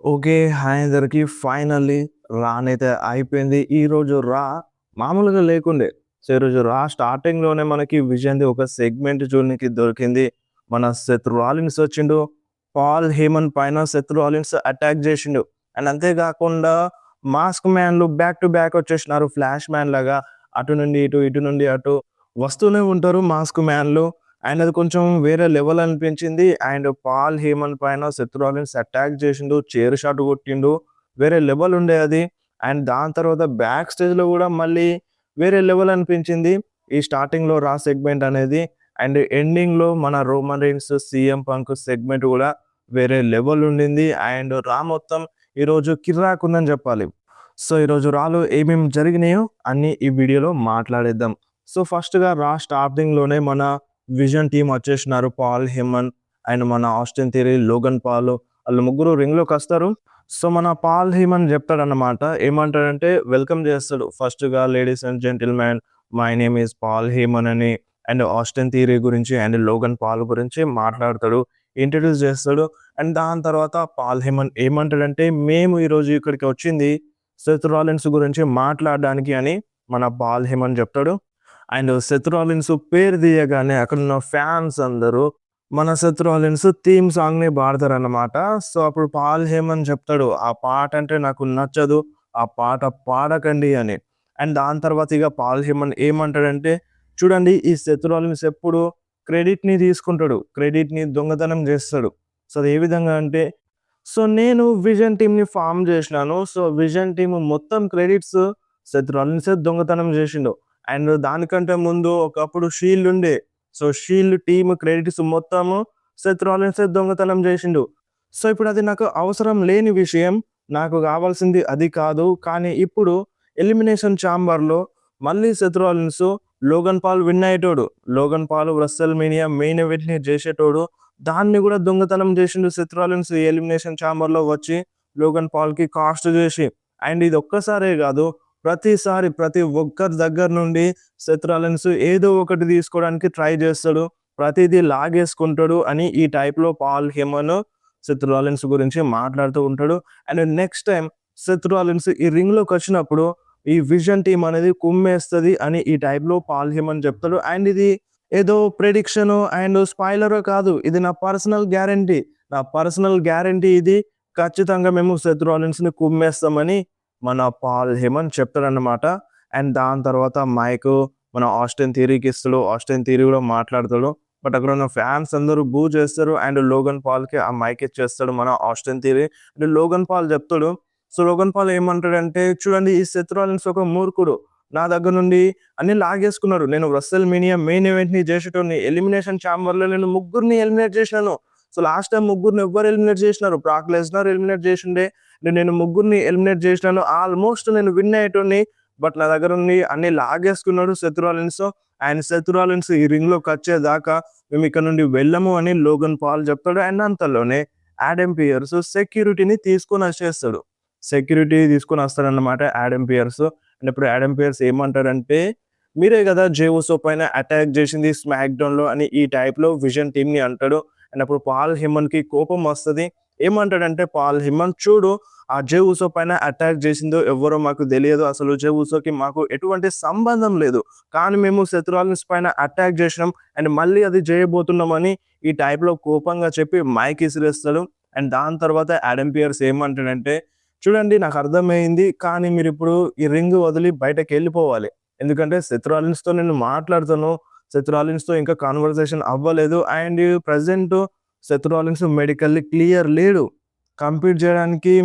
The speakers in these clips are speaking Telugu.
ఓకే. హాయ్ అందరికి. ఫైనల్లీ రానైతే అయిపోయింది. ఈరోజు మామూలుగా లేకుండే. సో, ఈరోజు స్టార్టింగ్‌లోనే మనకి విజన్‌ది ఒక సెగ్మెంట్ చూడనీకి దొరికింది. మన సెత్ రాలిన్స్ వచ్చిండు. పాల్ హేమన్ పైన సెత్ రాలిన్స్ అటాక్ జేషిండు. అండ్ అంతే గాకుండా మాస్క్ మ్యాన్‌లు బ్యాక్ టు బ్యాక్ వచ్చేసినారు. ఫ్లాష్ మ్యాన్ లాగా అటు నుండి ఇటు, ఇటు నుండి అటు వస్తూనే ఉంటారు మాస్క్ మ్యాన్‌లు. అండ్ అది కొంచెం వేరే లెవెల్ అనిపించింది. అండ్ పాల్ హేమన్ పైన సెత్ రాలిన్స్ అటాక్ చేసిండు. చైర్ షాట్ కొట్టిండు. వేరే లెవెల్ ఉండే అది. అండ్ దాని తర్వాత బ్యాక్ స్టేజ్‌లో గూడా మళ్ళీ వేరే లెవెల్ అనిపించింది. ఈ స్టార్టింగ్‌లో సెగ్మెంట్ అనేది. అండ్ ఎండింగ్‌లో మన Roman Reigns, CM Punk segment గూడా వేరే లెవెల్ ఉండింది. అండ్ మొత్తం ఈరోజు కిర్రాకుందని జెప్పాలి. సో, ఈరోజు ఏమేమి జరిగినాయో అన్నీ ఈ వీడియోలో మాట్లాడేద్దాం. సో, ఫస్ట్‌గా స్టార్టింగ్‌లోనే మన విజన్ టీమ్ వచ్చేసినారు. పాల్ హేమన్ అండ్ మన ఆస్టిన్ థియరీ, లోగన్ పాల్ ఆళ్ళు ముగ్గురు రింగ్‌లోకొస్తారు. సో, మన పాల్ హేమన్ చెప్తాడన్నమాట. ఏమంటాడంటే వెల్కమ్ చేస్తాడు. ఫస్ట్‌గా ladies and gentlemen my name is Paul Heyman అని అండ్ ఆస్టిన్ థియరీ గురించి అండ్ లోగన్ పాల్ గురించి మాట్లాడతాడు. ఇంట్రొడ్యూస్ చేస్తాడు. అండ్ దాని తర్వాత పాల్ హేమన్ ఏమంటాడంటే మేము ఈరోజు ఇక్కడికి వచ్చింది సెత్ రాలిన్స్ గురించి మాట్లాడడానికి అని మన పాల్ హేమన్ చెప్తాడు. అండ్ సెత్ రాలిన్స్ పేరు తీయగానే అక్కడున్న ఫ్యాన్స్ అందరూ మన సెత్ రాలిన్స్ థీమ్ సాంగ్‌ని పాడతారన్నమాట. సో, అప్పుడు పాల్ హేమన్ చెప్తాడు, "ఆ పాట అంటే నాకు నచ్చదు. ఆ పాట పాడకండి" అని. అండ్ దాని తర్వాత ఇగ పాల్ హేమన్ ఏమంటాడంటే, చూడండి ఈ సెత్ రాలిన్స్ ఎప్పుడు క్రెడిట్‌ని తీసుకుంటాడు. క్రెడిట్‌ని దొంగతనం చేస్తాడు. సో, అది ఏ విధంగా అంటే, సో, నేను విజన్ టీమ్‌ని ఫార్మ్ చేసినాను. సో, విజన్ టీమ్ మొత్తం క్రెడిట్స్ సెత్ రాలిన్సే దొంగతనం చేసిండు. అండ్ దానికంటే ముందు ఒకప్పుడు షీల్డ్ ఉండే. సో, షీల్డ్ టీమ్ క్రెడిట్స్ మొత్తము సెత్ రాలిన్సే దొంగతనం జేషిండు. సో, ఇప్పుడది నాకు అవసరం లేని విషయం. నాకు గావాల్సింది అది కాదు. కానీ ఇప్పుడు ఎలిమినేషన్ ఛాంబర్‌లో మళ్ళీ Seth Rollins, Logan Paul win అయ్యేటోడు. లోగన్ పాల్ రెస్సల్‌మేనియా మెయిన్ ఈవెంట్‌ని జేసేటోడు. దాన్ని గూడా దొంగతనం జేషిండు సెత్ రాలిన్స్ ఎలిమినేషన్ ఛాంబర్‌లో వచ్చి లోగన్ పాల్‌కి కాస్ట్ జేసి. అండ్ ఇది ఒక్కసారే గాదు. ప్రతిసారి ప్రతి ఒక్కరి దగ్గర నుండి సెత్ రాలిన్స్ ఏదో ఒకటి తీసుకోవడానికి ట్రై చేస్తాడు. ప్రతీదీ లాగేసుకుంటాడు అని ఈ టైప్‌లో పాల్ హేమన్ సెత్ రాలిన్స్ గురించి మాట్లాడుతూ ఉంటాడు. And next time Seth Rollins ఈ రింగ్‌లోకొచ్చినప్పుడు ఈ విజన్ టీమ్ అనేది కుమ్మేస్తది అని ఈ టైప్‌లో పాల్ హేమన్ చెప్తాడు. అండ్ ఇది ఏదో ప్రిడిక్షను అండ్ స్పాయిలరో కాదు. ఇది నా పర్సనల్ గ్యారంటీ. నా పర్సనల్ గ్యారంటీ ఇది. ఖచ్చితంగా మేము సెత్ రాలిన్స్‌ని కుమ్మేస్తామని మన పాల్ హేమన్ చెప్తాడన్నమాట. అండ్ దాని తర్వాత మైకు మన ఆస్టిన్ థియరీకి ఇస్తాడు. ఆస్టిన్ థియరీ కూడా మాట్లాడతాడు. బట్ అక్కడున్న ఫ్యాన్స్ అందరూ బూ చేస్తారు. అండ్ లోగన్ పాల్‌కి ఆ మైక్ ఇచ్చేస్తాడు మన Austin Theory. And Logan Paul చెప్తాడు. సో, లోగన్ పాల్ ఏమంటాడంటే, చూడండి ఈ సెత్ రాలిన్స్ ఒక మూర్ఖుడు. నా దగ్గర నుండి అన్నీ లాగేసుకున్నాడు. నేను రెస్సల్‌మేనియా మెయిన్ ఈవెంట్‌ని చేసేటోడిని. ఎలిమినేషన్ ఛాంబర్‌లో నేను ముగ్గురిని ఎలిమినేట్ చేసినాను. సో, లాస్ట్ టైమ్ ముగ్గురిని ఎవ్వరు ఎలిమినేట్ చేసినారు. బ్రాక్ లెస్నర్ ఎలిమినేట్ చేసుండే. నేను ముగ్గురిని ఎలిమినేట్ చేసినాను. ఆల్మోస్ట్ నేను విన్ అయ్యేటోడిని. బట్ నా దగ్గర నుండి అన్నీ లాగేసుకున్నాడు Seth Rollins. And Seth Rollins ఈ రింగ్‌లోకొచ్చేదాకా మేము ఇక్కడ నుండి వెళ్ళము అని లోగన్ పాల్ చెప్తాడు. అండ్ అంతలోనే యాడమ్ పియర్స్ సెక్యూరిటీని తీసుకొనొచ్చేస్తాడు. సెక్యూరిటీ తీసుకొనొస్తాడన్నమాట యాడమ్ పియర్స్. అండ్ ఇప్పుడు యాడమ్ పియర్స్ ఏమంటాడంటే, మీరే గదా జే ఉసో పైన అటాక్ చేసింది స్మాక్ డౌన్‌లో అని ఈ టైప్‌లో విజన్ టీమ్‌ని అంటాడు. అండ్ అప్పుడు పాల్ హేమన్‌కి కోపం వస్తది. ఏమంటాడంటే పాల్ హేమన్, చూడు ఆ జే ఉసో పైన అటాక్ చేసిందో ఎవ్వరో మాకు తెలియదు. అసలు జే ఉసోకి మాకు ఎటువంటి సంబంధం లేదు. కానీ మేము సెత్ రాలిన్స్ పైన అటాక్ చేసినాం. అండ్ మళ్ళీ అది చేయబోతున్నామని ఈ టైప్‌లో కోపంగా చెప్పి మైక్ ఇసిరేస్తాడు. అండ్ దాని తర్వాత యాడమ్ పియర్స్ ఏమంటాడంటే, చూడండి నాకు అర్థమైంది. కానీ మీరిప్పుడు ఈ రింగ్ వదిలి బయటకెళ్ళిపోవాలి. ఎందుకంటే సెత్ రాలిన్స్‌తో నేను మాట్లాడుతాను. సెత్ రాలిన్స్‌తో ఇంకా కన్వర్జేషన్ అవ్వలేదు. And present Seth Rollins medically clear లేడు.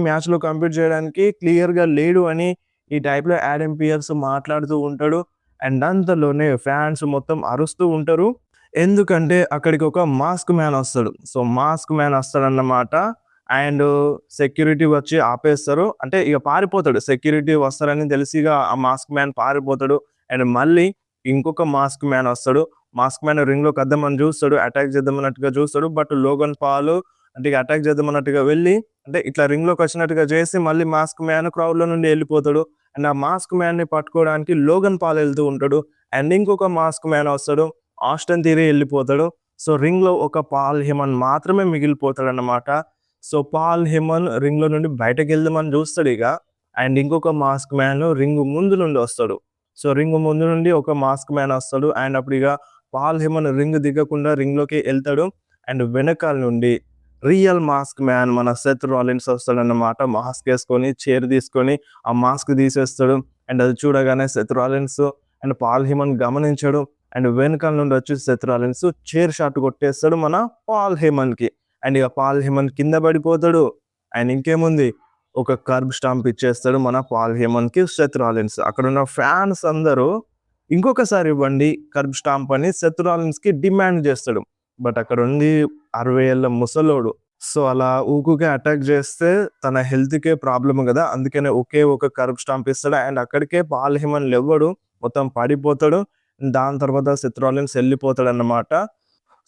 మ్యాచ్‌లో కంపీట్ చేయడానికి క్లియర్‌గా లేడు అని ఈ టైప్‌లో యాడమ్ పియర్స్ మాట్లాడుతూ ఉంటాడు. అండ్ అంతలోనే ఫ్యాన్స్ మొత్తం అరుస్తూ ఉంటారు. ఎందుకంటే అక్కడికి ఒక మాస్క్ మ్యాన్ వస్తాడు. సో, మాస్క్ మ్యాన్ వస్తాడన్నమాట. అండ్ సెక్యూరిటీ వచ్చి ఆపేస్తారు. అంటే ఇగ పారిపోతాడు. సెక్యూరిటీ వస్తారని తెలిసి ఇగ ఆ మాస్క్ మ్యాన్ పారిపోతాడు. అండ్ మళ్ళీ ఇంకొక మాస్క్ మ్యాన్ వస్తాడు. మాస్క్ మ్యాన్ రింగ్‌లోకొద్దామని చూస్తాడు. అటాక్ చేద్దామన్నట్టుగా చూస్తాడు. బట్ లోగన్ పాల్ అంటే ఇగ అటాక్ చేద్దామన్నట్టుగా వెళ్ళి అంటే ఇట్లా రింగ్‌లోకొచ్చినట్టుగా చేసి మళ్ళీ మాస్క్ మ్యాన్ క్రౌడ్‌లో నుండి ఎళ్ళిపోతాడు. అండ్ ఆ మాస్క్ మ్యాన్‌ని పట్టుకోవడానికి లోగన్ పాల్ ఎళ్తూ ఉంటాడు. అండ్ ఇంకొక మాస్క్ మ్యాన్ వస్తాడు. ఆస్టిన్ థియరీ ఎళ్ళిపోతాడు. సో, రింగ్‌లో ఒక పాల్ హేమన్ మాత్రమే మిగిలిపోతాడన్నమాట. సో పాల్ హేమన్ రింగ్ లో నుండి బయటకు వెళ్దామని చూస్తాడు ఇక. అండ్ ఇంకొక మాస్క్ మ్యాన్ రింగ్ ముందు నుండి వస్తాడు. సో రింగ్ ముందు నుండి ఒక మాస్క్ మ్యాన్ వస్తాడు. అండ్ అప్పుడు ఇక పాల్ హేమన్ రింగ్ దిగకుండా రింగ్ లోకి వెళ్తాడు. అండ్ వెనకాల నుండి రియల్ మాస్క్ మ్యాన్ మన సెత్ రాలిన్స్ వస్తాడన్నమాట. మాస్క్ వేసుకొని చైర్ తీసుకొని ఆ మాస్క్ తీసేస్తాడు. అండ్ అది చూడగానే Seth Rollins and Paul Heyman గమనించాడు. అండ్ వెనకాల నుండి వచ్చి సెత్ రాలిన్స్ చైర్ షాట్ కొట్టేస్తాడు మన పాల్ హేమన్ కి. అండ్ ఇక పాల్ హేమన్ కింద పడిపోతాడు. అండ్ ఇంకేముంది, ఒక కర్బ్ స్టాంప్ ఇచ్చేస్తాడు మన పాల్ హేమన్ కి సెత్ రాలిన్స్. అక్కడ ఉన్న ఫ్యాన్స్ అందరూ ఇంకొకసారి ఇవ్వండి కర్బ్ స్టాంప్ అని సెత్ రాలిన్స్ కి డిమాండ్ చేస్తాడు. బట్ అక్కడ ఉంది 60 ఏళ్ళ ముసలోడు. సో అలా ఊకుకే అటాక్ చేస్తే తన హెల్త్ కే ప్రాబ్లమ్ కదా, అందుకనే ఒకే ఒక కర్బ్ స్టాంప్ ఇస్తాడు. అండ్ అక్కడికే పాల్ హేమన్ లేవడు, మొత్తం పడిపోతాడు. దాని తర్వాత సెత్ రాలిన్స్ వెళ్ళిపోతాడు అన్నమాట.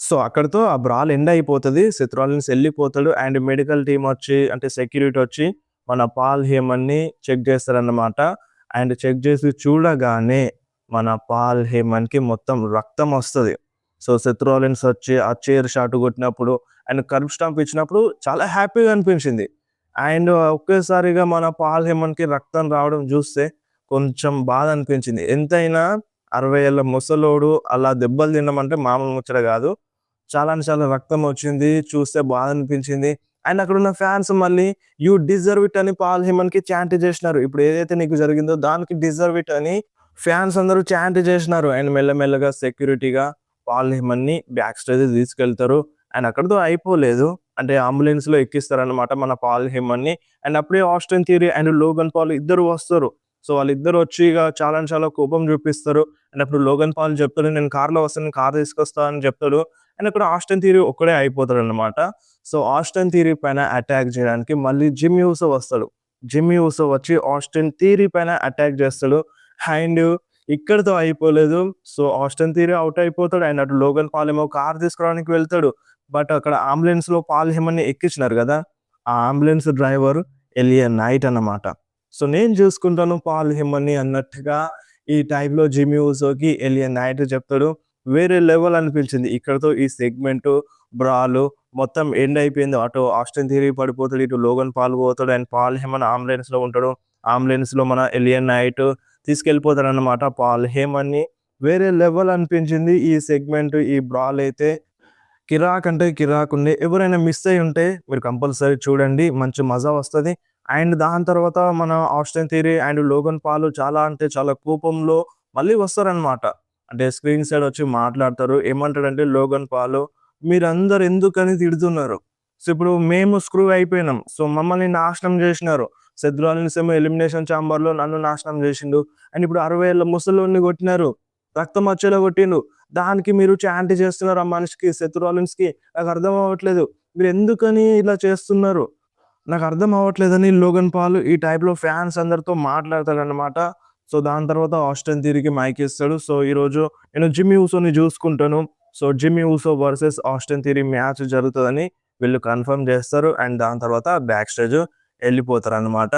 సో అక్కడితో ఆ బ్రాల్ ఎండ్ అయిపోతుంది. సెత్ రాలిన్స్ వెళ్ళిపోతాడు. అండ్ మెడికల్ టీం వచ్చి, అంటే సెక్యూరిటీ వచ్చి మన పాల్ హేమన్ ని చెక్ చేస్తారన్నమాట. అండ్ చెక్ చేసి చూడగానే మన పాల్ హేమన్ కి మొత్తం రక్తం వస్తుంది. సో సెత్ రాలిన్స్ వచ్చి ఆ చైర్ షాట్ కొట్టినప్పుడు అండ్ కర్బ్ స్టాంప్ ఇచ్చినప్పుడు చాలా హ్యాపీగా అనిపించింది. అండ్ ఒకేసారిగా మన పాల్ హేమన్ కి రక్తం రావడం చూస్తే కొంచెం బాధ అనిపించింది. ఎంతైనా 60 ఏళ్ళ ముసలోడు అలా దెబ్బలు తినమంటే మామూలు ముచ్చట కాదు. చాలా చాలా రక్తం వచ్చింది, చూస్తే బాధ అనిపించింది. అండ్ అక్కడ ఉన్న ఫ్యాన్స్ మళ్ళీ యూ డిజర్వ్ ఇట్ అని పాల్ హేమన్ కి చాంట్ చేసినారు. ఇప్పుడు ఏదైతే నీకు జరిగిందో దానికి డిజర్వ్ ఇట్ అని ఫ్యాన్స్ అందరూ చాంట్ చేసినారు. అండ్ మెల్లమెల్లగా సెక్యూరిటీగా పాల్ హేమన్ ని బ్యాక్ స్టేజ్ తీసుకెళ్తారు. అండ్ అక్కడితో అయిపోలేదు, అంటే అంబులెన్స్ లో ఎక్కిస్తారనమాట మన పాల్ హేమన్ ని. అండ్ అప్పుడే Austin Theory and Logan Paul ఇద్దరు వస్తారు. సో వాళ్ళిద్దరు వచ్చి ఇక చాలా చాలా కోపం చూపిస్తారు. అండ్ అప్పుడు లోగన్ పాల్ చెప్తాడు, నేను కార్లో వస్తాను, కార్ తీసుకొస్తా అని చెప్తాడు. అండ్ అక్కడ ఆస్టిన్ థియరీ ఒక్కడే అయిపోతాడు అనమాట. సో ఆస్టిన్ థియరీ పైన అటాక్ చేయడానికి మళ్ళీ జిమ్ యూసో వస్తాడు. జిమ్ యూసో వచ్చి ఆస్టిన్ థియరీ పైన అటాక్ చేస్తాడు. అండ్ ఇక్కడితో అయిపోలేదు. సో ఆస్టిన్ థియరీ అవుట్ అయిపోతాడు. అండ్ అటు లోగన్ పాల్ ఏమో కార్ తీసుకురావడానికి వెళ్తాడు. బట్ అక్కడ అంబులెన్స్ లో పాల్ హేమన్ ని ఎక్కించినారు కదా, ఆ అంబులెన్స్ డ్రైవర్ ఎలియన్ నైట్ అన్నమాట. సో నేను చూసుకుంటాను పాల్ హేమన్ ని అన్నట్టుగా ఈ టైప్ లో జిమ్ యూసోకి ఎలియన్ నైట్ చెప్తాడు. వేరే లెవెల్ అనిపించింది. ఇక్కడతో ఈ సెగ్మెంట్ బ్రాలు మొత్తం ఎండ్ అయిపోయింది. అటు ఆస్టిన్ థియరీ పడిపోతాడు, ఇటు లోగన్ పాల్ పోతాడు. అండ్ పాల్ హేమన్ అంబులెన్స్ లో ఉంటాడు. అంబులెన్స్ లో మన ఎలియన్ నైట్ తీసుకెళ్ళిపోతాడు అన్నమాట పాల్ హేమన్ ని. వేరే లెవెల్ అనిపించింది ఈ సెగ్మెంట్. ఈ బ్రాల్ అయితే కిరాక్ అంటే కిరాక్ ఉంది. ఎవరైనా మిస్ అయి ఉంటే మీరు కంపల్సరీ చూడండి, మంచి మజా వస్తుంది. అండ్ దాని తర్వాత మన Austin Theory and Logan Paul చాలా అంటే చాలా కోపంలో మళ్ళీ వస్తారనమాట. అంటే స్క్రీన్ సైడ్ వచ్చి మాట్లాడతారు. ఏమంటాడంటే లోగన్ పాల్, మీరందరు ఎందుకని తిడుతున్నారు? సో ఇప్పుడు మేము స్క్రూ అయిపోయినాం, సో మమ్మల్ని నాశనం చేసినారు. సెత్ రాలిన్స్ ఏమో ఎలిమినేషన్ ఛాంబర్ లో నన్ను నాశనం చేసిండు. అండ్ ఇప్పుడు 60 ఏళ్ళ ముసలోని కొట్టినారు, రక్తం వచ్చేలా కొట్టిండు. దానికి మీరు చాంట్ చేస్తున్నారు ఆ మనిషికి, సెత్ రాలిన్స్ కి. నాకు అర్థం అవ్వట్లేదు, మీరు ఎందుకని ఇలా చేస్తున్నారు, నాకు అర్థం అవ్వట్లేదని లోగన్ పాల్ ఈ టైప్ లో ఫ్యాన్స్ అందరితో మాట్లాడతాడు అనమాట. సో దాని తర్వాత ఆస్టిన్ థియరీకి మైక్ ఇస్తాడు. సో ఈ రోజు నేను జిమ్ యూసోని చూసుకుంటాను. So gym యూసో versus Austin theory match జరుగుతుందని వీళ్ళు కన్ఫర్మ్ చేస్తారు. అండ్ దాని తర్వాత బ్యాక్ స్టేజ్ వెళ్ళిపోతారు అనమాట.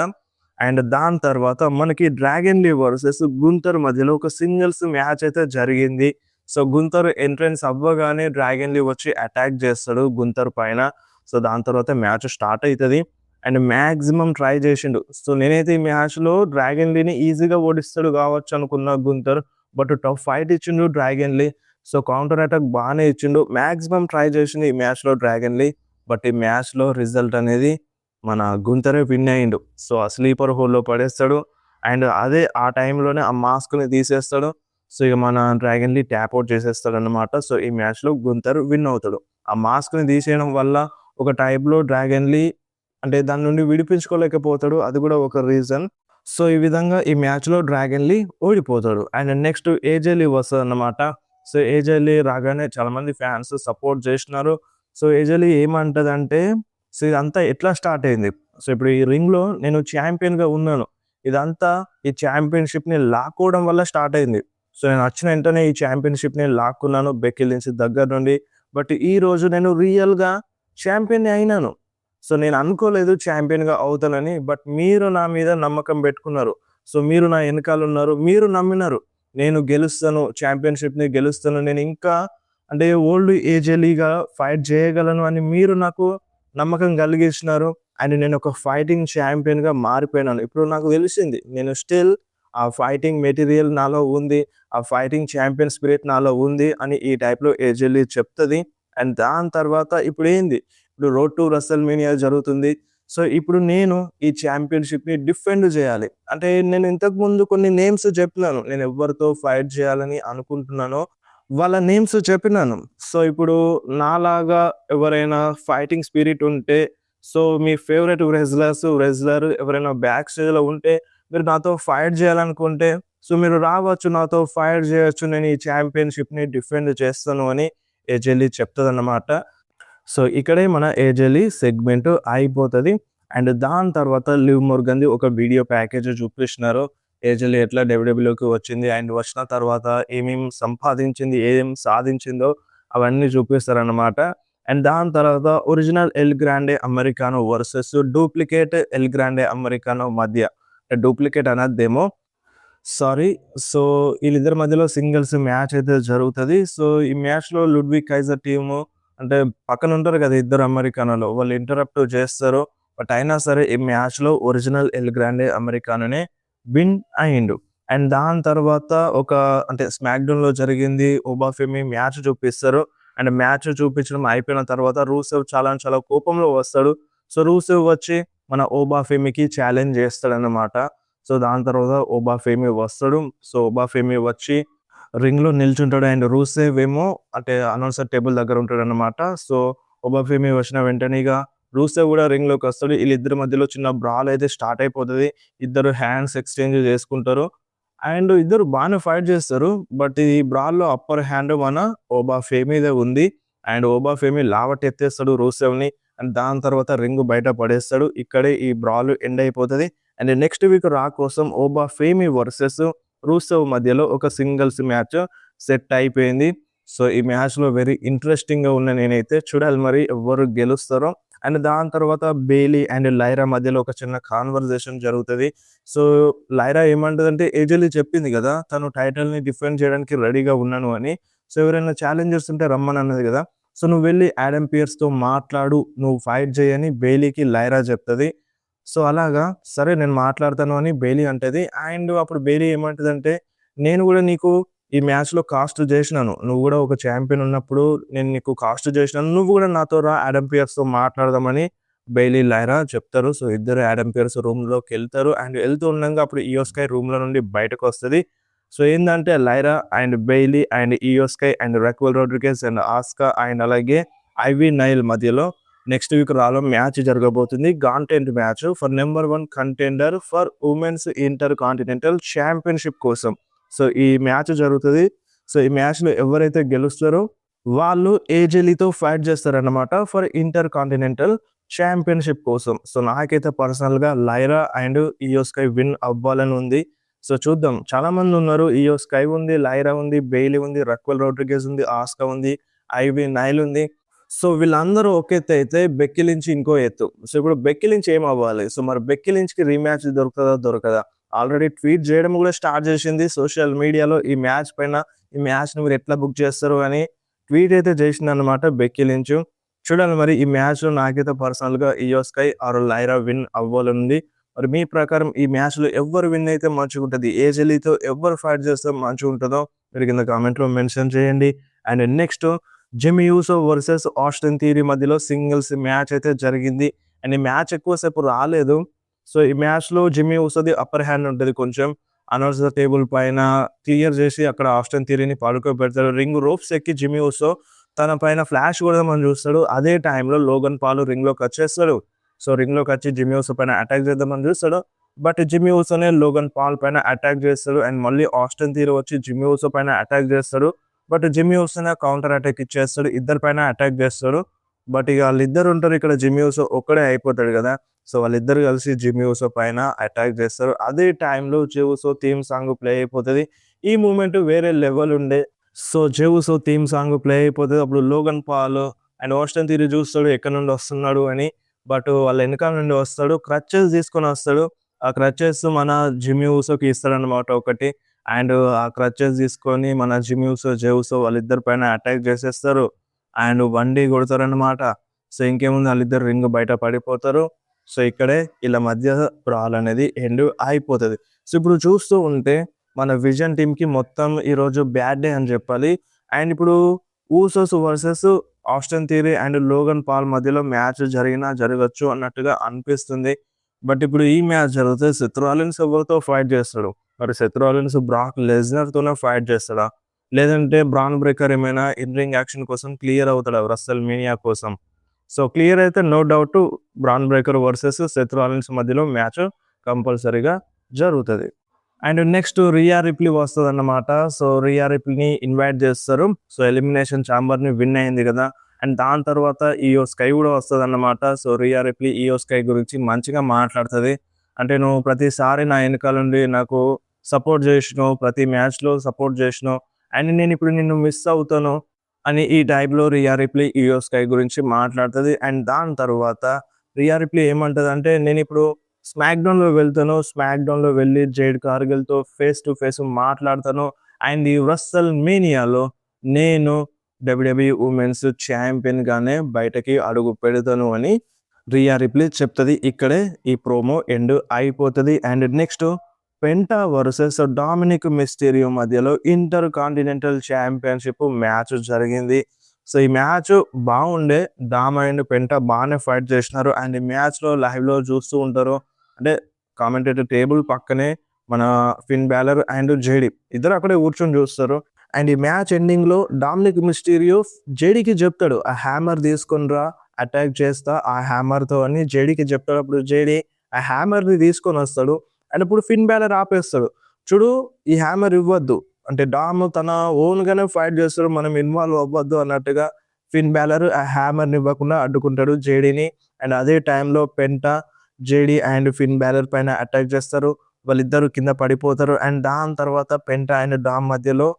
అండ్ దాని తర్వాత మనకి డ్రాగన్ లీ వర్సెస్ గుంతర్ మధ్యలో ఒక సింగిల్స్ మ్యాచ్ అయితే జరిగింది. సో గుంతర్ ఎంట్రన్స్ అవ్వగానే డ్రాగన్ లీ వచ్చి అటాక్ చేస్తాడు గుంతర్ పైన. సో దాని తర్వాత మ్యాచ్ స్టార్ట్ అవుతుంది. అండ్ మ్యాక్సిమం ట్రై చేసిండు. సో నేనైతే ఈ మ్యాచ్ లో డ్రాగన్ లీని ఈజీగా ఓడిస్తాడు కావచ్చు అనుకున్న గుంతర్. బట్ టఫ్ ఫైట్ ఇచ్చిండు డ్రాగన్ లీ. సో కౌంటర్ అటాక్ బాగానే ఇచ్చిండు. మ్యాక్సిమం ట్రై చేసిండు ఈ మ్యాచ్ లో డ్రాగన్ లీ. బట్ ఈ మ్యాచ్ లో రిజల్ట్ అనేది మన గుంతరే విన్ అయ్యిండు. సో ఆ స్లీపర్ హోల్లో పడేస్తాడు. అండ్ అదే ఆ టైంలోనే ఆ మాస్క్ ని తీసేస్తాడు. సో ఇక మన డ్రాగన్ లీ ట్యాప్ అవుట్ చేసేస్తాడు అనమాట. సో ఈ మ్యాచ్ లో గుంతర్ విన్ అవుతాడు. ఆ మాస్క్ ని తీసేయడం వల్ల ఒక టైప్ లో డ్రాగన్ లీ అంటే దాని నుండి విడిపించుకోలేకపోతాడు, అది కూడా ఒక రీజన్. సో ఈ విధంగా ఈ మ్యాచ్ లో డ్రాగన్ లీ ఓడిపోతాడు. అండ్ నెక్స్ట్ ఏజే లీ వస్తుంది అన్నమాట. సో ఏజే లీ రాగానే చాలా మంది ఫ్యాన్స్ సపోర్ట్ చేసినారు. సో ఏజే లీ ఏమంటదంటే, సో ఇదంతా ఎట్లా స్టార్ట్ అయింది, సో ఇప్పుడు ఈ రింగ్ లో నేను ఛాంపియన్ గా ఉన్నాను, ఇదంతా ఈ ఛాంపియన్షిప్ ని లాక్కోవడం వల్ల స్టార్ట్ అయింది. సో నేను వచ్చిన వెంటనే ఈ ఛాంపియన్షిప్ ని లాక్కున్నాను బెక్కీ లించ్ దగ్గర నుండి. బట్ ఈ రోజు నేను రియల్ గా ఛాంపియన్ అయినాను. సో నేను అనుకోలేదు ఛాంపియన్ గా అవుతానని. బట్ మీరు నా మీద నమ్మకం పెట్టుకున్నారు. సో మీరు నా వెనకాల ఉన్నారు, మీరు నమ్మినారు నేను గెలుస్తాను, ఛాంపియన్షిప్ ని గెలుస్తాను, నేను ఇంకా అంటే ఓల్డ్ ఏజ్ లీగా ఫైట్ చేయగలను అని మీరు నాకు నమ్మకం కలిగించినారు. అండ్ నేను ఒక ఫైటింగ్ ఛాంపియన్‌గా మారిపోయినాను. ఇప్పుడు నాకు తెలిసింది. నేను స్టిల్ ఆ ఫైటింగ్ మెటీరియల్ నాలో ఉంది. ఆ ఫైటింగ్ ఛాంపియన్ స్పిరిట్ నాలో ఉంది అని ఈ టైప్‌లో ఏజెల్లీ చెప్తది. అండ్ దాని తర్వాత ఇప్పుడేంది, ఇప్పుడు రోడ్ టు రెసల్‌మేనియా జరుగుతుంది. సో, ఇప్పుడు నేను ఈ ఛాంపియన్‌షిప్‌ని డిఫెండ్ జేయాలి. అంటే నేను ఇంతకుముందు కొన్ని నేమ్స్ చెప్పినాను. నేను ఎవరితో ఫైట్ జేయాలని అనుకుంటున్నానో వాళ్ళ నేమ్స్ చెప్పినాను. సో, ఇప్పుడు నాలాగా ఎవరైనా ఫైటింగ్ స్పిరిట్ ఉంటే, సో, మీ ఫేవరెట్ రెజ్లర్ ఎవరైనా బ్యాక్ స్టేజ్‌లో ఉంటే, మీరు నాతో ఫైట్ జేయాలనుకుంటే, సో, మీరు రావచ్చు. నాతో ఫైట్ జేయొచ్చు. నేను ఈ ఛాంపియన్‌షిప్‌ని డిఫెండ్ చేస్తాను అని ఏజెల్లీ చెప్తదన్నమాట. సో, ఇక్కడే మన ఏజెల్లీ సెగ్మెంట్ అయిపోతది. అండ్ దాని తర్వాత లివ్ మొర్గన్‌ది ఒక వీడియో ప్యాకేజ్ చూపిస్తున్నారు. ఏజెల్లీ ఎట్లా డబ్ల్యూడబ్ల్యూలోకి వచ్చింది అండ్ వచ్చిన తర్వాత ఏమేం సంపాదించింది, ఏం సాధించిందో అవన్నీ చూపిస్తారన్నమాట. అండ్ దాని తర్వాత original L Grande americano versus duplicate L Grande americano మధ్య, డూప్లికేట్ అనద్దేమో, సారీ. సో, వీళ్ళిద్దరి మధ్యలో సింగిల్స్ మ్యాచ్ అయితే జరుగుతది. సో, ఈ మ్యాచ్‌లో లుడ్విగ్ కైజర్ టీము అంటే పక్కన ఉంటారు కదా! ఇద్దరు అమెరికానోలు. వాళ్ళు ఇంటరప్ట్ చేస్తారు. బట్ అయినా సరే ఈ మ్యాచ్‌లో ఒరిజినల్ ఎల్ గ్రాండే అమెరికానోనే విన్ అయిండు. అండ్ దాని తర్వాత ఒక అంటే స్మాక్ డౌన్‌లో జరిగింది. ఒబాఫెమి మ్యాచ్ చూపిస్తారు. అండ్ మ్యాచ్ చూపించడం అయిపోయిన తర్వాత రూసెవ్ చాలా చాలా కోపంలో వస్తాడు. సో, రూసెవ్ వచ్చి మన ఒబాఫెమికి ఛాలెంజ్ చేస్తాడన్నమాట. సో, దాని తర్వాత ఒబాఫెమి వస్తాడు. సో, ఒబాఫెమి వచ్చి రింగ్‌లో నిల్చుంటాడు. అండ్ రూసెవ్ ఏమో అంటే అనౌన్సర్ టేబుల్ దగ్గర ఉంటాడన్నమాట. సో, ఒబాఫెమి వచ్చిన వెంటనే ఇగ రూసెవ్ కూడా రింగ్‌లోకొస్తాడు. ఈళ్ళిద్దరి మధ్యలో చిన్న బ్రాల్ అయితే స్టార్ట్ అయిపోతది. ఇద్దరు హ్యాండ్స్ ఎక్స్‌చేంజ్ చేసుకుంటారు. అండ్ ఇద్దరు బానే ఫైట్ చేస్తారు. బట్ ఈ బ్రాల్‌లో అప్పర్ హ్యాండ్ మన ఒబాఫెమిదే ఉంది. అండ్ ఒబాఫెమి లావటెత్తేస్తాడు రూసెవ్‌ని. అండ్ దాని తర్వాత రింగ్ బయట పడేస్తాడు. ఇక్కడే ఈ బ్రాల్ ఎండ్ అయిపోతది. అండ్ నెక్స్ట్ వీక్ రా కోసం ఒబాఫెమి వర్సెస్ రూసెవ్ మధ్యలో ఒక సింగిల్స్ మ్యాచ్ సెట్ అయిపోయింది. సో, ఈ మ్యాచ్‌లో వెరీ ఇంట్రెస్టింగ్‌గా ఉన్న నేనైతే చూడాలి మరి ఎవరు గెలుస్తారో. అండ్ దాని తర్వాత బెయిలీ అండ్ లైరా మధ్యలో ఒక చిన్న కాన్వర్జేషన్ జరుగుతది. సో, లైరా ఏమంటదంటే ఏజెల్లీ చెప్పింది గదా! తను టైటిల్‌ని డిఫెండ్ చేయడానికి రెడీగా ఉన్నాను అని. సో, ఎవరైనా ఛాలెంజర్స్ ఉంటే రమ్మనన్నది గదా! సో, "నువ్వు వెళ్లి ఆడమ్ పియర్స్‌తో మాట్లాడు. నువ్వు ఫైట్ చెయ్యి" అని బెయిలీకి లైరా చెప్తది. సో, అలాగా సరే నేను మాట్లాడతాను అని బెయిలీ అంటది. అండ్ అప్పుడు బెయిలీ ఏమంటదంటే, "నేను గూడా నీకు ఈ మ్యాచ్‌లో కాస్ట్ జేసినాను. నువ్వు గూడా ఒక ఛాంపియన్ ఉన్నప్పుడు నేను నీకు కాస్ట్ జేసినాను. నువ్వు గూడా నాతో రా ఆడమ్ పియర్స్‌తో మాట్లాడదామని" బెయిలీ, లైరా చెప్తారు. సో, ఇద్దరు ఆడమ్ పియర్స్ రూమ్‌లోకెళ్తారు. అండ్ ఎళ్తూ ఉండంగా అప్పుడు ఇయో స్కై రూమ్‌లో నుండి బయటకొస్తది. సో, ఏందంటే Lyra and Bayley and Iyo Sky and Raquel Rodriguez and Asuka and అలాగే ఐవీ నైల్ మధ్యలో నెక్స్ట్ వీక్ రాలో మ్యాచ్ జరగబోతుంది. Gauntlet match for number 1 contender for women's intercontinental championship కోసం. సో, ఈ మ్యాచ్ జరుగుతది. సో, ఈ మ్యాచ్‌లో ఎవరైతే గెలుస్తారో వాళ్ళు ఏజెలీతో ఫైట్ చేస్తారన్నమాట ఫర్ ఇంటర్ కాంటినెంటల్ ఛాంపియన్‌షిప్ కోసం. సో, నాకైతే పర్సనల్‌గా Lyra and Iyo sky win అవ్వాలని ఉంది. సో, చూద్దాం. చాలా మందున్నారు. ఇయో స్కై ఉంది, లైరా ఉంది, బెయిలీ ఉంది, రక్వెల్ రోడ్రిగెజ్ ఉంది, ఆస్కా ఉంది, ఐవీ నైల్ ఉంది. సో, వీళ్ళందరూ ఒక ఎత్తయితే బెక్కీ లించ్ ఇంకో ఎత్తు. సో, ఇప్పుడు బెక్కీ లించ్ ఏమవ్వాలి? సో, మరి బెక్కీ లించ్‌కి రీమ్యాచ్ దొరుకుతదా? దొరకదా? ఆల్రెడీ ట్వీట్ జేయడం గూడా స్టార్ట్ జేసింది సోషల్ మీడియాలో. ఈ మ్యాచ్ పైన, ఈ మ్యాచ్‌ని మీరెట్లా బుక్ చేస్తారు అని ట్వీట్ అయితే జేసిందన్నమాట బెక్కీ లించ్. చూడాలి మరి ఈ మ్యాచ్‌లో నాకైతే పర్సనల్‌గా ఇయో స్కై ఆర్ లైరా విన్ అవ్వాలనుంది. మరి మీ ప్రకారం ఈ మ్యాచ్‌లో ఎవ్వరు విన్ అయితే మంచిగుంటది? ఏ జెల్లీతో ఎవ్వరు ఫైట్ చేస్తే మంచిగుంటదో మీరు కింద కామెంట్‌లో మెన్షన్ చేయండి. And next Jimmy యూసో versus Austin theory మధ్యలో సింగిల్స్ మ్యాచ్ అయితే జరిగింది. అండ్ ఈ మ్యాచ్ ఎక్కువ సేపు రాలేదు. సో, ఈ మ్యాచ్‌లో జిమ్మీ యూసోది అప్పర్ హ్యాండ్ ఉంటది కొంచెం. అనౌన్సర్ టేబుల్ పైన క్లియర్ చేసి అక్కడ ఆస్టిన్ థియరీని పడుకోబెడతాడు. రింగ్ రోప్స్ ఎక్కి జిమ్మీ యూసో తన పైన ఫ్లాష్ కొడదామని చూస్తాడు. అదే టైంలో లోగన్ పాల్ రింగ్‌లోకొచ్చేస్తాడు. సో, రింగ్‌లోకొచ్చి జిమ్మీ యూసో పైన అటాక్ చేద్దామని చూస్తాడు. బట్ జిమ్మీ యూసోనే లోగన్ పాల్ పైన అటాక్ చేస్తాడు. అండ్ మళ్ళీ ఆస్టిన్ థియరీ వచ్చి జిమ్మీ యూసో పైన అటాక్ చేస్తాడు. బట్ జిమ్మీ యూసోనే కౌంటర్ అటాక్ ఇచ్చేస్తాడు. ఇద్దరి పైన అటాక్ చేస్తాడు. బట్ ఇగ ఆళ్ళిద్దరు ఉంటారు. ఇక్కడ జిమ్మీ యూసో ఒక్కడే అయిపోతాడు గదా! సో, వాళ్ళిద్దరూ కలిసి జిమ్మీ యూసో పైన అటాక్ చేస్తారు. అదే టైంలో Jey Uso theme song play అయిపోతది. ఈ మూవ్‌మెంట్ వేరే లెవెల్ ఉండే. So, Jey Uso theme song play అయిపోతది. అప్పుడు Logan Paul and Austin Theory చూస్తాడు ఎక్కడి నుండి వస్తున్నాడు అని. బట్ వాళ్ళ ఎనకాల నుండి వస్తాడు. క్రచెస్ తీసుకొని వస్తాడు. ఆ క్రచెస్ మన జిమ్మీ యూసోకి ఇస్తాడన్నమాట ఒకటి. అండ్ ఆ క్రచెస్ తీసుకొని మన జిమ్మీ యూసో, జే యూసో వాళ్ళిద్దరి పైన అటాక్ చేసేస్తారు. And 1D కొడతారన్నమాట. సో ఇంకేముంది వాళ్ళిద్దరు రింగ్ బయట పడిపోతారు. సో ఇక్కడే వీళ్ళ మధ్య బ్రాల్ అనేది ఎండ్ అయిపోతది. సో ఇప్పుడు చూస్తూ ఉంటే మన విజన్ టీమ్‌కి మొత్తం ఈరోజు బ్యాడ్ డే అని చెప్పాలి. అండ్ ఇప్పుడు Usos versus Austin Theory and Logan Paul మధ్యలో మ్యాచ్ జరగొచ్చు అన్నట్టుగా అనిపిస్తుంది. బట్ ఇప్పుడు ఈ మ్యాచ్ జరిగితే సెత్ రాలిన్స్ ఎవరితో ఫైట్ చేస్తాడు? మరి సెత్ రాలిన్స్ బ్రాక్ లెస్నర్‌తోనే ఫైట్ చేస్తాడా? లేదంటే బ్రాన్ బ్రేకర్ ఏమైనా ఇన్ రింగ్ యాక్షన్ కోసం క్లియర్ అవుతాడా రస్సెల్ మేనియా కోసం? సో క్లియర్ అయితే no doubt Bron Breakker versus Seth Rollins మధ్యలో మ్యాచ్ కంపల్సరీగా జరుగుతది. అండ్ నెక్స్ట్ రియా రిప్లీ వస్తదన్నమాట. సో రియా రిప్లీని ఇన్వైట్ చేస్తారు. సో ఎలిమినేషన్ ఛాంబర్‌ని విన్ అయింది కదా! అండ్ దాని తర్వాత ఇయో స్కై కూడా వస్తదన్నమాట. సో రియా రిప్లీ ఇయో స్కై గురించి మంచిగా మాట్లాడుతది. అంటే "నువ్వు ప్రతిసారి నా ఎనకాల నుండి నాకు సపోర్ట్ చేసినావు. ప్రతి మ్యాచ్‌లో సపోర్ట్ చేసినావు. అండ్ నేనిప్పుడు నిన్ను మిస్ అవుతాను" అని ఈ టైప్‌లో రియా రిప్లీ ఇయో స్కై గురించి మాట్లాడుతది. అండ్ దాని తరువాత రియా రిప్లీ ఏమంటదంటే "నేనిప్పుడు స్మాక్ డౌన్‌లో వెళ్ళి జేడ్ కార్గిల్‌తో ఫేస్ టు ఫేస్ మాట్లాడతాను. అండ్ ఈ రస్సెల్ మేనియాలో నేను డబ్ల్యూడబ్ల్యూఈ వుమెన్స్ ఛాంపియన్‌గానే బయటకి అడుగు పెడతాను" అని రియా రిప్లీ చెప్తది. ఇక్కడే ఈ ప్రోమో ఎండ్ అయిపోతది. And next Penta versus Dominik Mysterio మధ్యలో ఇంటర్ కాంటినెంటల్ ఛాంపియన్‌షిప్ మ్యాచ్ జరిగింది. సో ఈ మ్యాచ్ బాగుండే. డామ్ అండ్ పెంటా బాగానే ఫైట్ చేసినారు. అండ్ ఈ మ్యాచ్‌లో లైవ్‌లో చూస్తూ ఉంటారు. అంటే కామెంటేటర్ టేబుల్ పక్కనే మన ఫిన్ బ్యాలర్ అండ్ జేడీ ఇద్దరు అక్కడే కూర్చొని చూస్తారు. అండ్ ఈ మ్యాచ్ ఎండింగ్‌లో డామినిక్ మిస్టీరియో జేడీకి చెప్తాడు, "ఆ హ్యామర్ తీసుకొని రా, అటాక్ చేస్తా ఆ హ్యామర్‌తో" అని జేడీకి చెప్తాడు. అప్పుడు జేడీ ఆ హ్యామర్‌ని తీసుకొని వస్తాడు. అండ్ ఇప్పుడు ఫిన్ బ్యాలర్ ఆపేస్తాడు. "చూడు ఈ హ్యామర్ ఇవ్వద్దు. అంటే డామ్ తన ఓన్‌గానే ఫైట్ చేస్తాడు. మనం ఇన్వాల్వ్ అవ్వద్దు" అన్నట్టుగా ఫిన్ బ్యాలర్ ఆ హ్యామర్‌ని ఇవ్వకుండా అడ్డుకుంటాడు జేడీని. అండ్ అదే టైంలో Penta, JD and Finn Balor పైన అటాక్ చేస్తారు. వాళ్ళిద్దరూ కింద పడిపోతారు. అండ్ దాని తర్వాత పెంటా అండ్ డామ్ మధ్యలో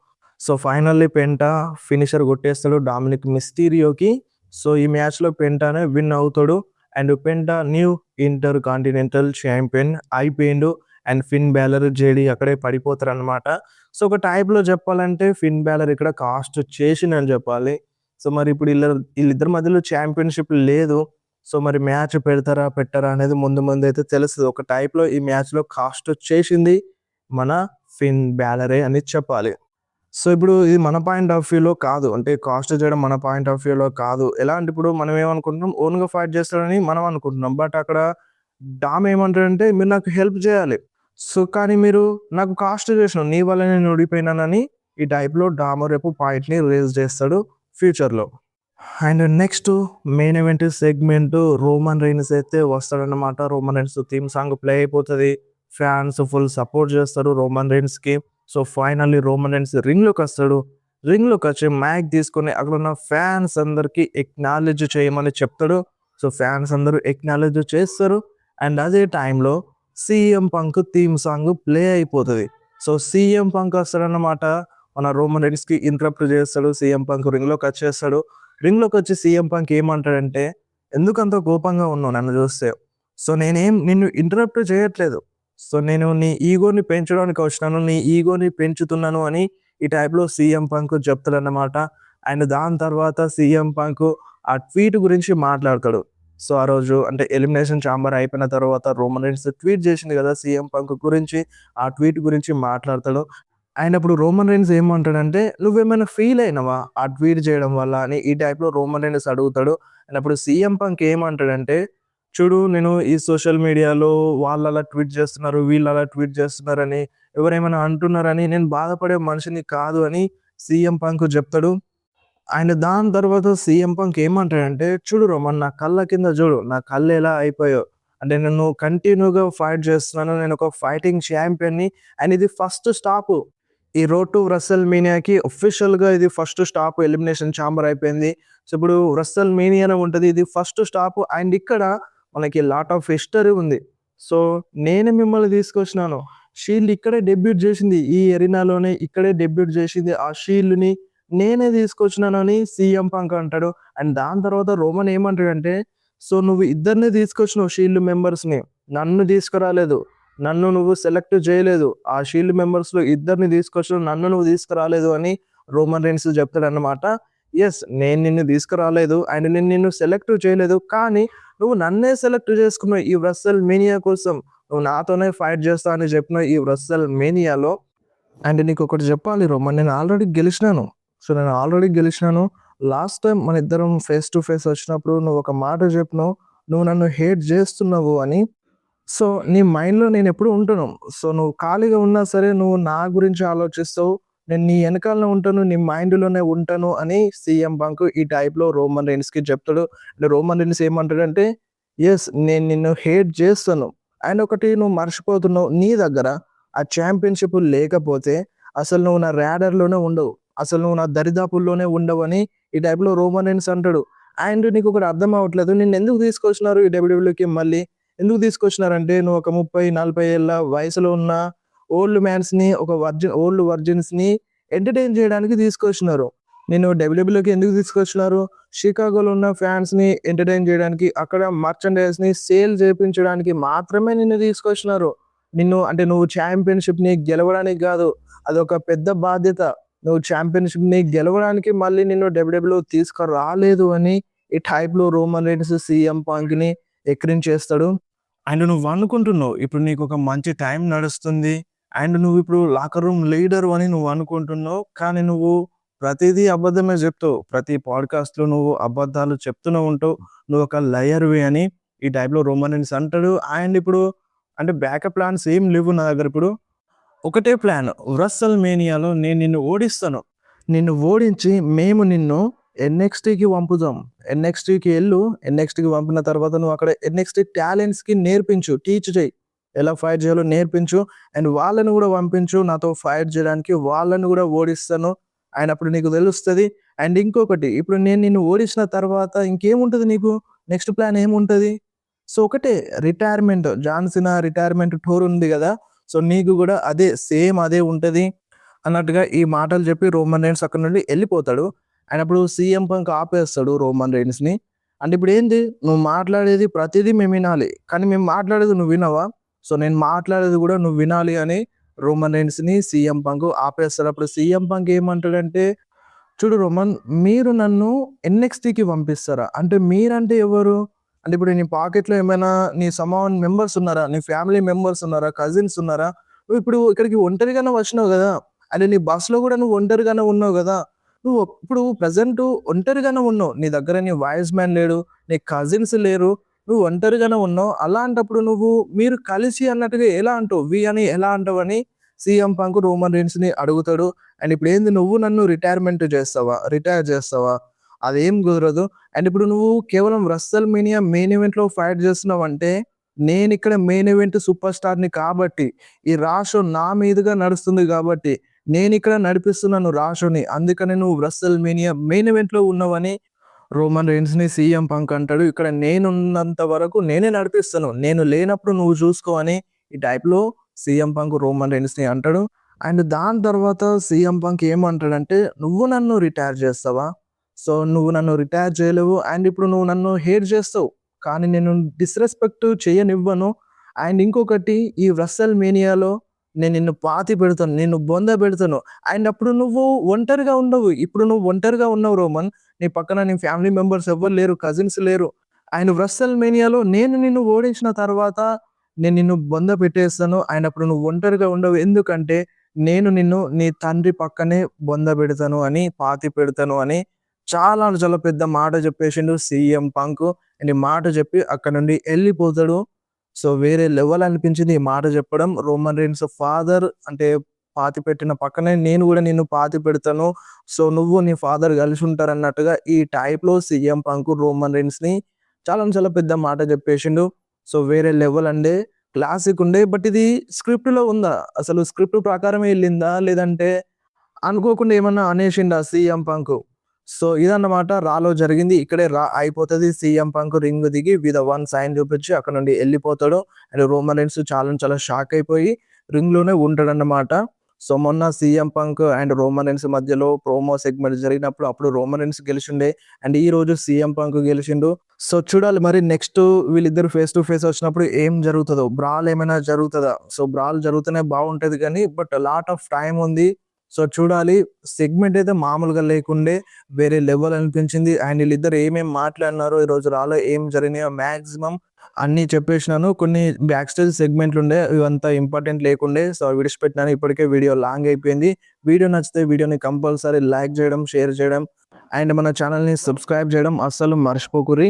సో ఫైనల్లీ పెంటా ఫినిషర్ కొట్టేస్తాడు డామినిక్ మిస్టీరియోకి. సో ఈ మ్యాచ్‌లో పెంటానే విన్ అవుతాడు. And Penta new intercontinental champion అయిపోయిండు. అండ్ ఫిన్ బ్యాలర్, జేడీ అక్కడే పడిపోతారనమాట. సో ఒక టైప్‌లో చెప్పాలంటే ఫిన్ బ్యాలర్ ఇక్కడ కాస్ట్ చేసిండని చెప్పాలి. సో మరి ఇప్పుడు వీళ్ళిద్దరి మధ్యలో ఛాంపియన్‌షిప్ లేదు. సో మరి మ్యాచ్ పెడతారా? పెట్టరా? అనేది ముందైతే తెలుస్తది. ఒక టైప్‌లో ఈ మ్యాచ్‌లో కాస్ట్ చేసింది మన ఫిన్ బ్యాలరే అని చెప్పాలి. సో ఇప్పుడు ఇది మన పాయింట్ ఆఫ్ వ్యూలో కాదు. అంటే కాస్ట్ చేయడం మన పాయింట్ ఆఫ్ వ్యూలో కాదు. ఎలా అంటే ఇప్పుడు మనం ఏమనుకుంటున్నాం, ఓన్‌గా ఫైట్ చేస్తాడని మనం అనుకుంటున్నాం. బట్ అక్కడ డామ్ ఏమంటాడంటే, "మీరు నాకు హెల్ప్ చేయాలి. సో కానీ మీరు నాకు కాస్ట్ చేసినావు. నీ వల్ల నేను ఓడిపోయినానని" ఈ టైప్‌లో డామ్ రేపు పాయింట్‌ని రేజ్ చేస్తాడు ఫ్యూచర్‌లో. And next main event segment Roman Reigns అయితే వస్తాడన్నమాట. Roman Reigns theme song play అయిపోతది. ఫ్యాన్స్ ఫుల్ సపోర్ట్ చేస్తారు రోమన్ రైన్స్‌కి. సో ఫైనల్లీ రోమన్ రైన్స్ రింగ్‌లోకొస్తాడు. రింగ్‌లోకొచ్చి మైక్ తీసుకొని అక్కడున్న ఫ్యాన్స్ అందరికి ఎక్నాలెడ్జ్ చేయమని చెప్తాడు. సో ఫ్యాన్స్ అందరూ ఎక్నాలెడ్జ్ చేస్తారు. అండ్ అదే టైంలో CM Punk theme song play అయిపోతది. సో సీఎం పంక్ వస్తాడన్నమాట. మన రోమన్ రైన్స్‌కి ఇంటరప్ట్ చేస్తాడు. సీఎం పంక్ రింగ్‌లోకొచ్చేస్తాడు. రింగ్‌లోకొచ్చి సీఎం పంక్ ఏమంటాడంటే, "ఎందుకంత కోపంగా ఉన్నావు నన్ను చూస్తే? సో నేనేం నిన్ను ఇంటరప్ట్ చేయట్లేదు. సో నేను నీ ఈగోని పెంచడానికి వచ్చినాను. నీ ఈగోని పెంచుతున్నాను" అని ఈ టైప్‌లో సీఎం పంక్ చెప్తాడన్నమాట. అండ్ దాని తర్వాత సీఎం పంక్ ఆ ట్వీట్ గురించి మాట్లాడతాడు. సో ఆ రోజు అంటే ఎలిమినేషన్ ఛాంబర్ అయిపోయిన తర్వాత రోమన్ రైన్స్ ట్వీట్ చేసింది కదా సీఎం పంక్ గురించి. ఆ ట్వీట్ గురించి మాట్లాడతాడు. అండ్ అప్పుడు రోమన్ రైన్స్ ఏమంటాడంటే, "నువ్వేమైనా ఫీల్ అయినావా ఆ ట్వీట్ చేయడం వల్ల" అని ఈ టైప్‌లో రోమన్ రైన్స్ అడుగుతాడు. అండ్ అప్పుడు సీఎం పంక్ ఏమంటాడంటే, "చూడు నేను ఈ సోషల్ మీడియాలో వాళ్ళలా ట్వీట్ చేస్తున్నారు, వీళ్ళలా ట్వీట్ చేస్తున్నారని, ఎవరేమైనా అంటున్నారని నేను బాధపడే మనిషిని కాదు" అని సీఎం పంక్ చెప్తాడు. అండ్ దాని తర్వాత సీఎం పంక్ ఏమంటాడంటే, "చూడు రోమన్ నా కళ్ళ కింద చూడు. నా కళ్ళు ఎలా అయిపోయాయో. అంటే నేను కంటిన్యూగా ఫైట్ చేస్తున్నాను. నేను ఒక ఫైటింగ్ ఛాంపియన్‌ని. అండ్ ఇది ఫస్ట్ స్టాపు. ఈ రోడ్ టు రస్సెల్ మేనియాకి అఫీషియల్‌గా ఇది ఫస్ట్ స్టాప్ ఎలిమినేషన్ ఛాంబర్ అయిపోయింది. సో ఇప్పుడు రస్సెల్ మేనియానే ఉంటది. ఇది ఫస్ట్ స్టాప్. అండ్ ఇక్కడ మనకి లాట్ ఆఫ్ హిస్టరీ ఉంది. సో నేనే మిమ్మల్ని తీసుకొచ్చినాను. షీల్డ్ ఇక్కడే డెబ్యూట్ చేసింది. ఈ ఎరీనాలోనే ఇక్కడే డెబ్యూట్ చేసింది. ఆ షీల్డ్‌ని నేనే తీసుకొచ్చినాను" అని సీఎం పంక్ అంటాడు. అండ్ దాని తర్వాత రోమన్ ఏమంటాడంటే, "సో నువ్వు ఇద్దరిని తీసుకొచ్చినావు షీల్డ్ మెంబర్స్‌ని. నన్ను తీసుకురాలేదు. నన్ను నువ్వు సెలెక్ట్ చేయలేదు. ఆ షీల్డ్ మెంబర్స్‌లో ఇద్దరిని తీసుకొచ్చినావు. నన్ను నువ్వు తీసుకురాలేదు" అని రోమన్ రైన్స్ చెప్తాడన్నమాట. యెస్. నేను నిన్ను తీసుకురాలేదు అండ్ నేను నిన్ను సెలెక్ట్ చేయలేదు. కానీ నువ్వు నన్నే సెలెక్ట్ చేసుకున్నావు ఈ వ్రెసెల్ మేనియా కోసం. నువ్వు నాతోనే ఫైట్ చేస్తా అని చెప్పిన ఈ వ్రెసెల్ మేనియాలో అండ్ నీకొకటి చెప్పాలి రోమన్, నేను ఆల్రెడీ గెలిచినాను. నేను ఆల్రెడీ గెలిచినాను. లాస్ట్ టైమ్ మన ఇద్దరం ఫేస్ టు ఫేస్ వచ్చినప్పుడు నువ్వు ఒక మాట చెప్పినావు. నువ్వు నన్ను హేట్ చేస్తున్నావు అని. సో, నీ మైండ్‌లో నేనెప్పుడూ ఉంటాను. సో, నువ్వు ఖాళీగా ఉన్నా సరే నువ్వు నా గురించి ఆలోచిస్తావు. నేను నీ ఎనకాలనే ఉంటాను. నీ మైండ్‌లోనే ఉంటాను అని సీఎం బంక్ ఈ టైప్‌లో రోమన్ రీన్స్‌కి చెప్తాడు. అంటే రోమన్ రీన్స్ ఏమంటాడంటే, యెస్, నేను నిన్ను హేట్ చేస్తాను. అండ్ ఒకటి నువ్వు మర్చిపోతున్నావు. నీ దగ్గర ఆ చాంపియన్‌షిప్ లేకపోతే అసలు నువ్వు నా రాడార్‌లోనే ఉండవు. అసలు నువ్వు నా దరిదాపుల్లోనే ఉండవని ఈ టైప్‌లో రోమన్ రీన్స్ అంటాడు. అండ్ నీకొకటి అర్థం అవ్వట్లేదు. నిన్నెందుకు తీసుకొచ్చినారు ఈ డబ్ల్యూడబ్ల్యూఈకి మళ్ళీ? ఎందుకు తీసుకొచ్చినారంటే నువ్వు ఒక 30, 40 ఏళ్ల వయసులో ఉన్న ఓల్డ్ వర్జిన్స్‌ని ఎంటర్‌టైన్ చేయడానికి తీసుకొచ్చినారు. నిన్ను డబ్ల్యూడబ్ల్యూఈకి ఎందుకు తీసుకొచ్చినారు? షికాగోలో ఉన్న ఫ్యాన్స్‌ని ఎంటర్‌టైన్ చేయడానికి, అక్కడ మర్చండైజ్‌ని సేల్ చేపించడానికి మాత్రమే నిన్ను తీసుకొచ్చినారు. అంటే నువ్వు చాంపియన్‌షిప్‌ని గెలవడానికి గాదు. అదొక పెద్ద బాధ్యత. నువ్వు చాంపియన్‌షిప్‌ని గెలవడానికి మళ్ళీ నిన్ను డబ్ల్యూడబ్ల్యూఈ తీసుకురాలేదు అని ఈ టైప్‌లో రోమన్ రీన్స్ సీఎం పంక్‌ని ఎక్కిరించేస్తాడు. అండ్ నువ్వనుకుంటున్నావు, ఇప్పుడు నీకొక మంచి టైం నడుస్తుంది. అండ్ నువ్విప్పుడు లాకర్ రూమ్ లీడరు అని నువ్వనుకుంటున్నావు. కానీ నువ్వు ప్రతీదీ అబద్ధమే జెప్తావు. ప్రతి పాడ్‌కాస్ట్‌లో నువ్వు అబద్ధాలు చెప్తూనే ఉంటావు. నువ్వొక లయర్‌వి అని ఈ టైప్‌లో రోమన్ రీన్స్ అంటాడు. అండ్ ఇప్పుడు అంటే బ్యాకప్ ప్లాన్స్ ఏం లేవు నా దగ్గరిప్పుడు. ఒకటే ప్లాన్. వ్రెసెల్ మేనియాలో నేను నిన్ను ఓడిస్తాను. నిన్ను ఓడించి మేము నిన్ను ఎన్‌ఎక్స్‌టీకి పంపుదాం. ఎన్‌ఎక్స్‌టీకి ఎళ్ళు. ఎన్‌ఎక్స్‌టీకి పంపిన తర్వాత నువ్వు అక్కడ ఎన్‌ఎక్స్‌టీ టాలెంట్స్‌కి నేర్పించు. టీచ్ చెయి. ఎలా ఫైట్ చేయాలో నేర్పించు. అండ్ వాళ్ళని గూడా పంపించు నాతో ఫైట్ జేయడానికి. వాళ్ళని గూడా ఓడిస్తాను. అండ్ అప్పుడు నీకు తెలుస్తది. అండ్ ఇంకొకటి, ఇప్పుడు నేను నిన్ను ఓడించిన తర్వాత ఇంకేముంటది నీకు? నెక్స్ట్ ప్లాన్ ఏముంటది? సో, ఒకటే retirement. John Cena retirement tour ఉంది గదా! సో, నీకు గూడా అదే సేమ్ అదే ఉంటది అన్నట్టుగా ఈ మాటలు చెప్పి రోమన్ రీన్స్ అక్కడి నుండి ఎళ్ళిపోతాడు. అండ్ అప్పుడు సీఎం పంక్ ఆపేస్తాడు రోమన్ రీన్స్‌ని. అంటే ఇప్పుడేంది, నువ్వు మాట్లాడేది ప్రతీదీ మేము వినాలి. కానీ మేము మాట్లాడేది నువ్వు వినవా? సో, నేను మాట్లాడేది గూడా నువ్వు వినాలి అని రోమన్ రీన్స్‌ని సీఎం పంక్ ఆపేస్తాడు. అప్పుడు సీఎం పంక్ ఏమంటాడంటే, చూడు రోమన్, మీరు నన్ను ఎన్‌ఎక్స్‌టీకి పంపిస్తారా? అంటే మీరంటే ఎవరు? అంటే ఇప్పుడు నీ పాకెట్‌లో ఏమైనా నీ మెంబర్స్ ఉన్నారా? నీ ఫ్యామిలీ మెంబర్స్ ఉన్నారా? కజిన్స్ ఉన్నారా? నువ్విప్పుడు ఇక్కడికి ఒంటరిగానే వచ్చినావు గదా! అంటే నీ బస్‌లో గూడా నువ్వు ఒంటరిగానే ఉన్నావు గదా! నువ్వు ఇప్పుడు ప్రెజెంటు ఒంటరిగానే ఉన్నావు. నీ దగ్గర నీ వాయిస్ మ్యాన్ లేడు. నీ కజిన్స్ లేరు. నువ్వు ఒంటరిగానే ఉన్నావు. అలాంటప్పుడు నువ్వు మీరు కలిసి అన్నట్టుగా ఎలా అంటావు? వి అని ఎలా అంటావని సీఎం పంక్ రోమన్ రీన్స్‌ని అడుగుతాడు. అండ్ ఇప్పుడేంది, నువ్వు నన్ను రిటైర్ చేస్తావా? అదేం కుదరదు. అండ్ ఇప్పుడు నువ్వు కేవలం రెసల్ మేనియా మెయిన్ ఈవెంట్‌లో ఫైట్ చేస్తున్నావంటే, నేనిక్కడ మెయిన్ ఈవెంట్ సూపర్ స్టార్‌ని కాబట్టి, ఈ రా షో నా మీదుగా నడుస్తుంది కాబట్టి, నేనిక్కడ నడిపిస్తున్నాను రా షోని. అందుకని నువ్వు రెసల్ మేనియా మెయిన్ ఈవెంట్‌లో ఉన్నావని రోమన్ రీన్స్‌ని సీఎం పంక్ అంటాడు. ఇక్కడ నేనున్నంత వరకు నేనే నడిపిస్తాను. నేను లేనప్పుడు నువ్వు చూసుకో అని ఈ టైప్‌లో సీఎం పంక్ రోమన్ రీన్స్‌ని అంటాడు. అండ్ దాని తర్వాత సీఎం పంక్ ఏమంటాడంటే, "నువ్వు నన్ను రిటైర్ చేస్తావా? సో, నువ్వు నన్ను రిటైర్ చేయలేవు. అండ్ ఇప్పుడు నువ్వు నన్ను హేట్ చేస్తావు. కానీ నేను డిస్‌రెస్పెక్ట్ చేయనివ్వను. అండ్ ఇంకొకటి, ఈ రెసల్ మేనియాలో నేను నిన్ను పాతిపెడతాను. నిన్ను బొందబెడతాను. అండ్ అప్పుడు నువ్వు ఒంటరిగా ఉండవు. ఇప్పుడు నువ్వు ఒంటరిగా ఉన్నావు రోమన్. నీ పక్కన నీ ఫ్యామిలీ మెంబర్స్ ఎవ్వరు లేరు. కజిన్స్ లేరు. అండ్ రెసల్ మేనియాలో నేను నిన్ను ఓడించిన తర్వాత నేను నిన్ను బొందపెట్టేస్తాను. అండ్ అప్పుడు నువ్వు ఒంటరిగా ఉండవు. ఎందుకంటే నేను నిన్ను నీ తండ్రి పక్కనే బొందబెడతాను అని, పాతిపెడతాను అని చాలా చాలా పెద్ద మాట చెప్పేసిండు సీఎం పంక్. అండ్ ఈ మాట చెప్పి అక్కడి నుండి ఎళ్ళిపోతాడు. సో, వేరే లెవెల్ అనిపించింది ఈ మాట చెప్పడం. రోమన్ రీన్స్ ఫాదర్ అంటే పాతిపెట్టిన పక్కనే నేను గూడా నిన్ను పాతిపెడతాను. సో, నువ్వు నీ ఫాదర్ కలిసుంటారన్నట్టుగా ఈ టైప్‌లో సీఎం పంక్ రోమన్ రీన్స్‌ని చాలా చాలా పెద్ద మాట చెప్పేసిండు. సో, వేరే లెవెల్ అండి. క్లాసిక్ ఉండే. బట్ ఇది స్క్రిప్ట్‌లో ఉందా? అసలు స్క్రిప్ట్ ప్రకారమే ఎళ్ళిందా? లేదంటే అనుకోకుండా ఏమన్నా అనేసిండా సీఎం పంక్? సో, ఇదన్నమాట రాలో జరిగింది. ఇక్కడే రా అయిపోతది. సీఎం పంక్ రింగ్ దిగి విత్ వన్ సైన్ చూపించి అక్కడ నుండి ఎళ్ళిపోతాడు. అండ్ రోమన్ రీన్స్ చాలా చాలా షాక్ అయిపోయి రింగ్‌లోనే ఉంటాడన్నమాట. సో, మొన్న CM Punk and Roman Reigns మధ్యలో ప్రోమో సెగ్మెంట్ జరిగినప్పుడు అప్పుడు రోమన్ రీన్స్ గెలిచిండే. అండ్ ఈరోజు సీఎం పంక్ గెలిచిండు. సో, చూడాలి మరి నెక్స్ట్ వీళ్ళిద్దరు ఫేస్ టు ఫేస్ వచ్చినప్పుడు ఏం జరుగుతదో? బ్రాల్ ఏమైనా జరుగుతదా? సో, బ్రాల్ జరుగుతూనే బావుంటది గానీ బట్ లాట్ ఆఫ్ టైమ్ ఉంది. సో చూడాలి. సెగ్మెంట్ అయితే మామూలుగా లేకుండే వేరే లెవెల్ అనిపించింది. అండ్ వీళ్ళిద్దరు ఏమేం మాట్లాడినారో, ఈరోజు రాలో ఏం జరిగినాయో మాక్సిమం అన్నీ చెప్పేసినాను. కొన్ని బ్యాక్ స్టేజ్ సెగ్మెంట్లుండే ఇవంతా ఇంపార్టెంట్ లేకుండే. సో అవి విడిచిపెట్టినాను. ఇప్పటికే వీడియో లాంగ్ అయిపోయింది. వీడియో నచ్చితే వీడియోని కంపల్సరీ లైక్ చేయడం, షేర్ చేయడం అండ్ మన ఛానల్‌ని సబ్స్క్రైబ్ చేయడం అస్సలు మర్చిపోకుర్రి.